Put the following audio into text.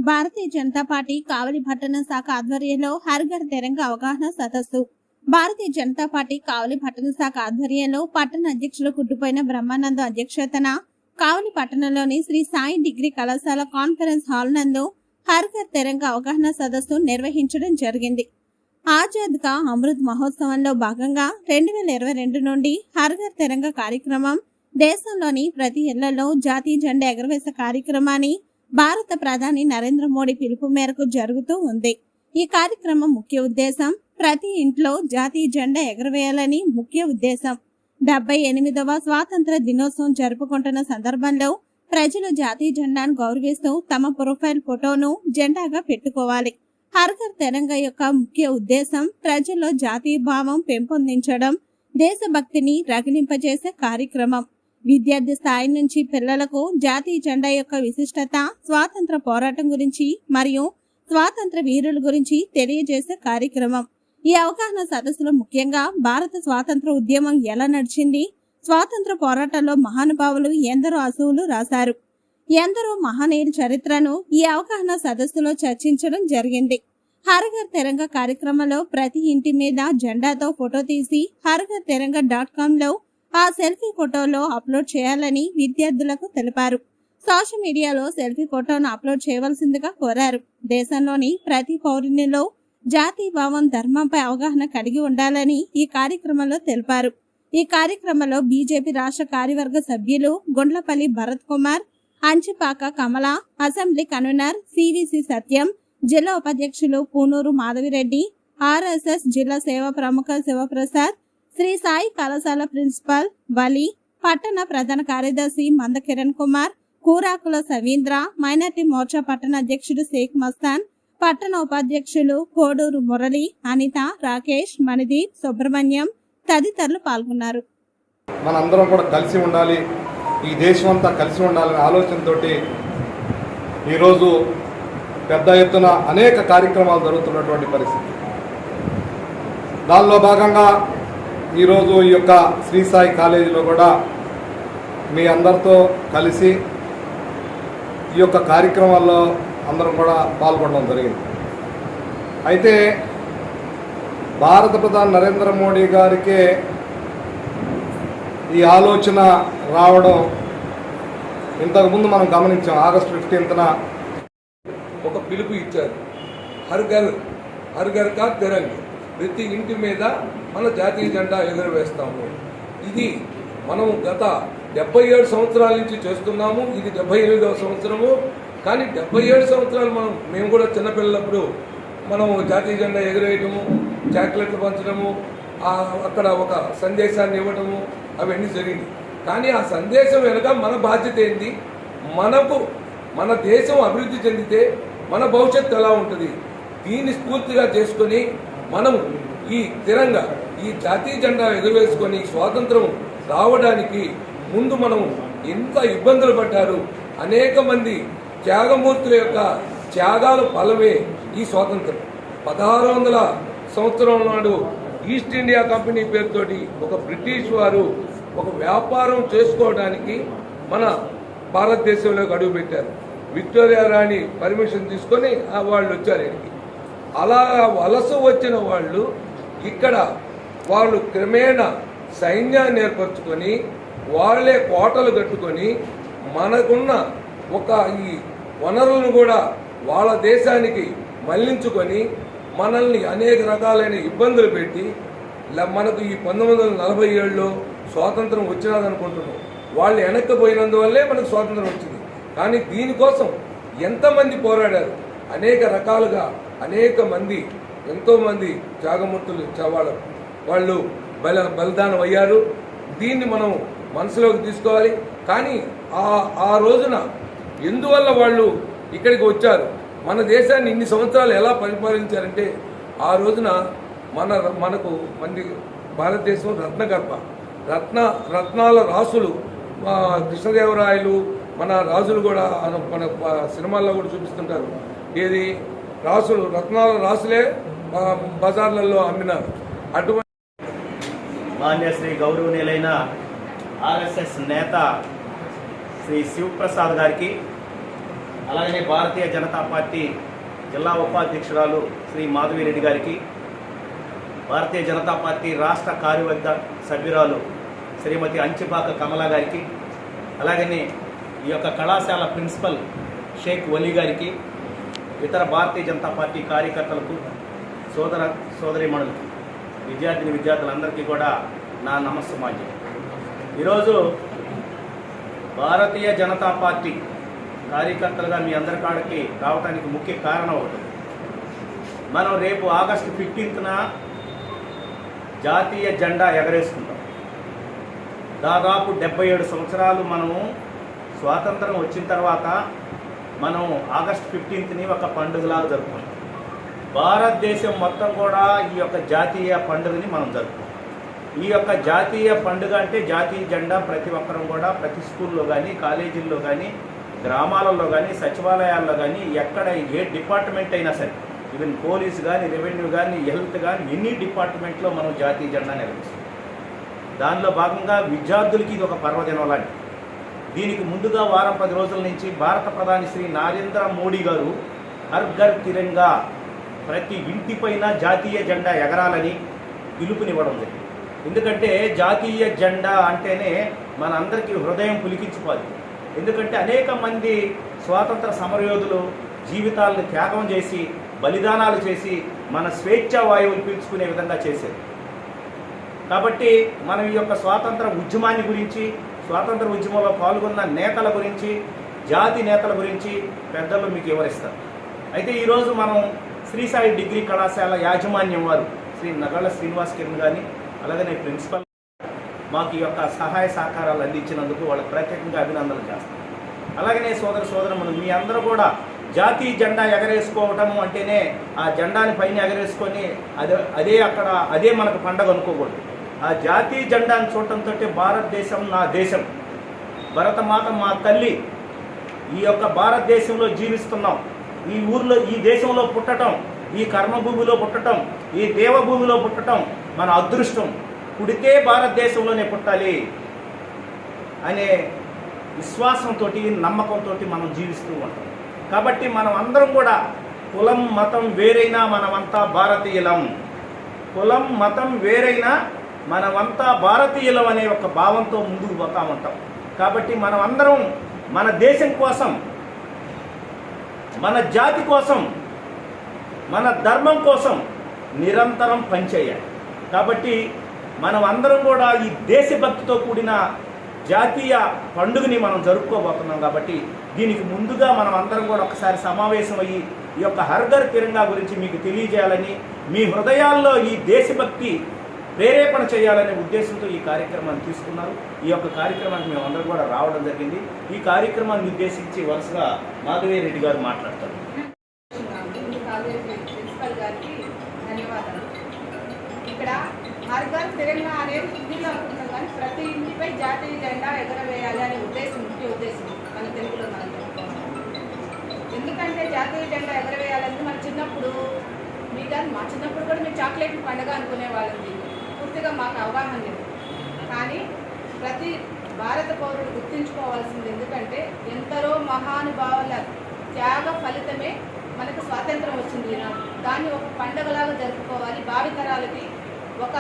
Bharatiya Janata party కావలి పట్టణ శాఖ ఆధ్వర్యంలో హర్ ఘర్ తిరంగా అవగాహన సదస్సు. భారతీయ జనతా పార్టీ కావలి పట్టణ శాఖ ఆధ్వర్యంలో పట్టణ అధ్యక్షులు కుట్టుపోయిన బ్రహ్మానందం అధ్యక్షతన కావలి పట్టణంలోని శ్రీ సాయి డిగ్రీ కళాశాల కాన్ఫరెన్స్ హాల్ నందు హర్ ఘర్ తిరంగా అవగాహన సదస్సు నిర్వహించడం జరిగింది. ఆజాద్ కా అమృత్ మహోత్సవంలో భాగంగా 2022 నుండి హర్ ఘర్ తిరంగా కార్యక్రమం దేశంలోని ప్రతి ఇళ్లలో జాతీయ జెండా ఎగరవేసే కార్యక్రమాన్ని భారత ప్రధాని నరేంద్ర మోడీ పిలుపు మేరకు జరుగుతూ ఉంది. ఈ కార్యక్రమం ముఖ్య ఉద్దేశం ప్రతి ఇంట్లో జాతీయ జెండా ఎగరవేయాలని ముఖ్య ఉద్దేశం. 78వ స్వాతంత్ర దినోత్సవం జరుపుకుంటున్న సందర్భంలో ప్రజలు జాతీయ జెండాను గౌరవిస్తూ తమ ప్రొఫైల్ ఫోటోను జెండాగా పెట్టుకోవాలి. హర్ ఘర్ తిరంగా యొక్క ముఖ్య ఉద్దేశం ప్రజల్లో జాతీయ భావం పెంపొందించడం, దేశభక్తిని రగిలింపజేసే కార్యక్రమం. విద్యార్థి స్థాయి నుంచి పిల్లలకు జాతీయ జెండా యొక్క విశిష్టత, స్వాతంత్ర పోరాటం గురించి మరియు స్వాతంత్ర వీరుల గురించి తెలియజేసే కార్యక్రమం. ఈ అవగాహన సదస్సులో ముఖ్యంగా భారత స్వాతంత్ర ఉద్యమం ఎలా నడిచింది, స్వాతంత్ర పోరాటంలో మహానుభావులు ఎందరో అసువులు రాశారు, ఎందరో మహనీయుల చరిత్రను ఈ అవగాహన సదస్సులో చర్చించడం జరిగింది. హర్ ఘర్ తిరంగా కార్యక్రమంలో ప్రతి ఇంటి మీద జెండాతో ఫోటో తీసి harghar-tiranga.com లో ఆ సెల్ఫీ ఫోటోలో అప్లోడ్ చేయాలని విద్యార్థులకు తెలిపారు. సోషల్ మీడియాలో సెల్ఫీ ఫోటోను అప్లోడ్ చేయవలసిందిగా కోరారు. దేశంలోని ప్రతి పౌరునిలో జాతీయ భావం, ధర్మంపై అవగాహన కలిగి ఉండాలని ఈ కార్యక్రమంలో తెలిపారు. ఈ కార్యక్రమంలో బీజేపీ రాష్ట్ర కార్యవర్గ సభ్యులు గుండ్లపల్లి భరత్ కుమార్, అంచిపాక కమల, అసెంబ్లీ కన్వీనర్ సివిసి సత్యం, జిల్లా ఉపాధ్యక్షులు పూనూరు మాధవిరెడ్డి, ఆర్ఎస్ఎస్ జిల్లా సేవా ప్రముఖ శివప్రసాద్, శ్రీ సాయి కళాశాల ప్రిన్సిపల్ వలి, పట్టణ ప్రధాన కార్యదర్శి మంద కిరణ్ కుమార్, కూరాకుల సవీంద్ర, మైనార్టీ మోర్చా పట్టణ అధ్యక్షుడు షేక్ మస్తాన్, పట్టణ ఉపాధ్యక్షులు కోడూరు మురళి, అనిత, రాకేష్, మణిదీప్, సుబ్రహ్మణ్యం తదితరులు పాల్గొన్నారు. మనందరం కూడా కలిసి ఉండాలి, ఈ దేశం అంతా కలిసి ఉండాలనే ఆలోచనతో ఈరోజు పెద్ద ఎత్తున అనేక కార్యక్రమాలు జరుగుతున్నటువంటి పరిస్థితి. దానిలో భాగంగా ఈరోజు ఈ యొక్క శ్రీ సాయి కాలేజీలో కూడా మీ అందరితో కలిసి ఈ యొక్క కార్యక్రమాల్లో అందరం కూడా పాల్గొనడం జరిగింది. అయితే భారత ప్రధాని నరేంద్ర మోడీ గారికే ఈ ఆలోచన రావడం ఇంతకుముందు మనం గమనించాం. ఆగస్టు 15న ఒక పిలుపు ఇచ్చారు, హర్ ఘర్ కా తిరంగా, ప్రతి ఇంటి మీద మన జాతీయ జెండా ఎగురవేస్తాము. ఇది మనం గత 77 సంవత్సరాల నుంచి చేస్తున్నాము. ఇది 78వ సంవత్సరము. కానీ 77 సంవత్సరాలు మేము కూడా చిన్నపిల్లప్పుడు మనం జాతీయ జెండా ఎగురవేయటము, చాక్లెట్లు పంచడము, అక్కడ ఒక సందేశాన్ని ఇవ్వటము అవన్నీ జరిగింది. కానీ ఆ సందేశం వెనుక మన బాధ్యత ఏంది, మన దేశం అభివృద్ధి చెందితే మన భవిష్యత్తు ఎలా ఉంటుంది, దీన్ని స్ఫూర్తిగా చేసుకొని మనం ఈ తిరంగా, ఈ జాతీయ జెండా ఎగురవేసుకొని స్వాతంత్రం రావడానికి ముందు మనం ఎంత ఇబ్బందులు పడ్డారు. అనేక మంది త్యాగమూర్తుల యొక్క త్యాగాల ఫలమే ఈ స్వాతంత్రం. 1600 సంవత్సరం నాడు ఈస్ట్ ఇండియా కంపెనీ పేరుతోటి ఒక బ్రిటిష్ వారు ఒక వ్యాపారం చేసుకోవడానికి మన భారతదేశంలోకి అడుగుపెట్టారు. విక్టోరియా రాణి పర్మిషన్ తీసుకొని వాళ్ళు వచ్చారు ఇక్కడికి. అలా వలస వచ్చిన వాళ్ళు క్రమేణా సైన్యాన్ని ఏర్పరచుకొని వాళ్ళే కోటలు కట్టుకొని మనకున్న ఈ వనరులను కూడా వాళ్ళ దేశానికి మళ్లించుకొని మనల్ని అనేక రకాలైన ఇబ్బందులు పెట్టి మనకు ఈ 1947లో స్వాతంత్రం వచ్చినదనుకుంటున్నాం. వాళ్ళు వెనక్కిపోయినందువల్లే మనకు స్వాతంత్రం వచ్చింది. కానీ దీనికోసం ఎంతమంది పోరాడారు, అనేక రకాలుగా అనేక మంది, ఎంతోమంది త్యాగమూర్తులు వాళ్ళు బలిదానం అయ్యారు. దీన్ని మనం మనసులోకి తీసుకోవాలి. కానీ ఆ రోజున ఎందువల్ల వాళ్ళు ఇక్కడికి వచ్చారు, మన దేశాన్ని ఇన్ని సంవత్సరాలు ఎలా పరిపాలించారంటే, ఆ రోజున మనకు భారతదేశం రత్నగర్భ, రత్నాల రాసులు, కృష్ణదేవరాయలు, మన రాజులు కూడా మన సినిమాల్లో కూడా చూపిస్తుంటారు. ఏది రాసులు, రత్నాల రాసులే బజార్లలో అమ్మినారు. అటువంటి మాన్య శ్రీ గౌరవనీయులైన ఆర్ఎస్ఎస్ నేత శ్రీ శివప్రసాద్ గారికి, అలాగనే భారతీయ జనతా పార్టీ జిల్లా ఉపాధ్యక్షురాలు శ్రీ మాధవిరెడ్డి గారికి, భారతీయ జనతా పార్టీ రాష్ట్ర కార్యవర్గ సభ్యురాలు శ్రీమతి అంచిపాక కమల గారికి, అలాగనే ఈ యొక్క కళాశాల ప్రిన్సిపల్ షేక్ వలీ గారికి, ఇతర భారతీయ జనతా పార్టీ కార్యకర్తలకు, సోదరీమణులకు, విద్యార్థులందరికీ కూడా నా నమస్సుమాంజలి. ఈరోజు భారతీయ జనతా పార్టీ కార్యకర్తలుగా మీ అందరి కాడికి రావడానికి ముఖ్య కారణం అవుతుంది. మనం రేపు ఆగస్టు 15న జాతీయ జెండా ఎగరేసుకుంటాం. దాదాపు 77 సంవత్సరాలు మనము స్వాతంత్రం వచ్చిన తర్వాత మనం ఆగస్టు 15ని ఒక పండుగలాగా జరుపుకుంటాం. భారతదేశం మొత్తం కూడా ఈ యొక్క జాతీయ పండుగని మనం జరుపుకుంటాం. ఈ యొక్క జాతీయ పండుగ అంటే జాతీయ జెండా ప్రతి ఒక్కరం కూడా ప్రతి స్కూల్లో కానీ, కాలేజీల్లో కానీ, గ్రామాలలో కానీ, సచివాలయాల్లో కానీ, ఎక్కడ ఏ డిపార్ట్మెంట్ అయినా సరే, ఈవెన్ పోలీసు కానీ, రెవెన్యూ కానీ, హెల్త్ కానీ, ఎన్ని డిపార్ట్మెంట్లో మనం జాతీయ జెండా నిర్వహిస్తాం. దానిలో భాగంగా విద్యార్థులకి ఇది ఒక పర్వదినం లాంటి. దీనికి ముందుగా వారం 10 రోజుల నుంచి భారత ప్రధాని శ్రీ నరేంద్ర మోడీ గారు హర్ ఘర్ తిరంగా, ప్రతి ఇంటిపైన జాతీయ జెండా ఎగరాలని పిలుపునివ్వడం జరిగింది. ఎందుకంటే జాతీయ జెండా అంటేనే మన అందరికీ హృదయం పులికించిపోదు. ఎందుకంటే అనేక మంది స్వాతంత్ర సమరయోధులు జీవితాలను త్యాగం చేసి, బలిదానాలు చేసి మన స్వేచ్ఛా వాయువులు పీల్చుకునే విధంగా చేశారు. కాబట్టి మనం ఈ యొక్క స్వాతంత్ర ఉద్యమాన్ని గురించి, స్వాతంత్ర ఉద్యమంలో పాల్గొన్న నేతల గురించి, జాతి నేతల గురించి పెద్దలు మీకు వివరిస్తారు. అయితే ఈరోజు మనం శ్రీ సాయి డిగ్రీ కళాశాల యాజమాన్యం వారు శ్రీ నగళ్ళ శ్రీనివాస్ కిరణ్ గారిని, అలాగనే ప్రిన్సిపల్ మాకు ఈ యొక్క సహాయ సహకారాలు అందించినందుకు వాళ్ళకి ప్రత్యేకంగా అభినందనలు చేస్తాం. అలాగనే సోదరమణులు మీ అందరూ కూడా జాతీయ జెండా ఎగరేసుకోవటము అంటేనే ఆ జెండాని పైన ఎగరేసుకొని అదే మనకు పండగ అనుకోకూడదు. ఆ జాతీయ జెండాను చూడటంతో భారతదేశం నా దేశం, భరతమాత మా తల్లి, ఈ యొక్క భారతదేశంలో జీవిస్తున్నాం, ఈ ఊర్లో ఈ దేశంలో పుట్టడం, ఈ కర్మభూమిలో పుట్టడం, ఈ దేవభూమిలో పుట్టడం మన అదృష్టం. పుడితే భారతదేశంలోనే పుట్టాలి అనే విశ్వాసంతో, నమ్మకంతో మనం జీవిస్తూ ఉంటాం. కాబట్టి మనం అందరం కూడా కులం మతం వేరైనా మనమంతా భారతీయులం, కులం మతం వేరైనా మనమంతా భారతీయులం అనే ఒక భావంతో ముందుకు పోతా ఉంటాం. కాబట్టి మనం అందరం మన దేశం కోసం, మన జాతి కోసం, మన ధర్మం కోసం నిరంతరం పనిచేయాలి. కాబట్టి మనం అందరం కూడా ఈ దేశభక్తితో కూడిన జాతీయ పండుగని మనం జరుపుకోబోతున్నాం. కాబట్టి దీనికి ముందుగా మనం అందరం కూడా ఒకసారి సమావేశమయ్యి ఈ యొక్క హర్ ఘర్ తిరంగా గురించి మీకు తెలియజేయాలని, మీ హృదయాల్లో ఈ దేశభక్తి ప్రేరేపణ చేయాలనే ఉద్దేశంతో ఈ కార్యక్రమాన్ని తీసుకున్నారు. ఈ యొక్క కార్యక్రమానికి మేము అందరూ కూడా రావడం జరిగింది. ఈ కార్యక్రమాన్ని ఉద్దేశించి వరుసగా మాధవిరెడ్డి గారు మాట్లాడతారు. ప్రిన్సిపల్ గారికి ధన్యవాదాలు. ఇక్కడ హర్ ఘర్ తిరంగా అనేది హిందీలో అనుకుంటాం, కానీ ప్రతి ఇంటిపై జాతీయ జెండా ఎగరవేయాలి అనే ముఖ్య ఉద్దేశం మన తెలుగులో మనం చెప్పుకోవాలి. ఎందుకంటే జాతీయ జెండా ఎగరవేయాలంటే మన చిన్నప్పుడు మా చిన్నప్పుడు కూడా మేము చాక్లెట్ పండుగ అనుకునే వాళ్ళం. పూర్తిగా మాకు అవగాహన లేదు. కానీ ప్రతి భారత పౌరుడు గుర్తుంచుకోవాల్సింది, ఎందుకంటే ఎందరో మహానుభావుల త్యాగ ఫలితమే మనకు స్వాతంత్రం వచ్చింది. దాన్ని ఒక పండుగలాగా జరుపుకోవాలి. భావితరాలకి ఒక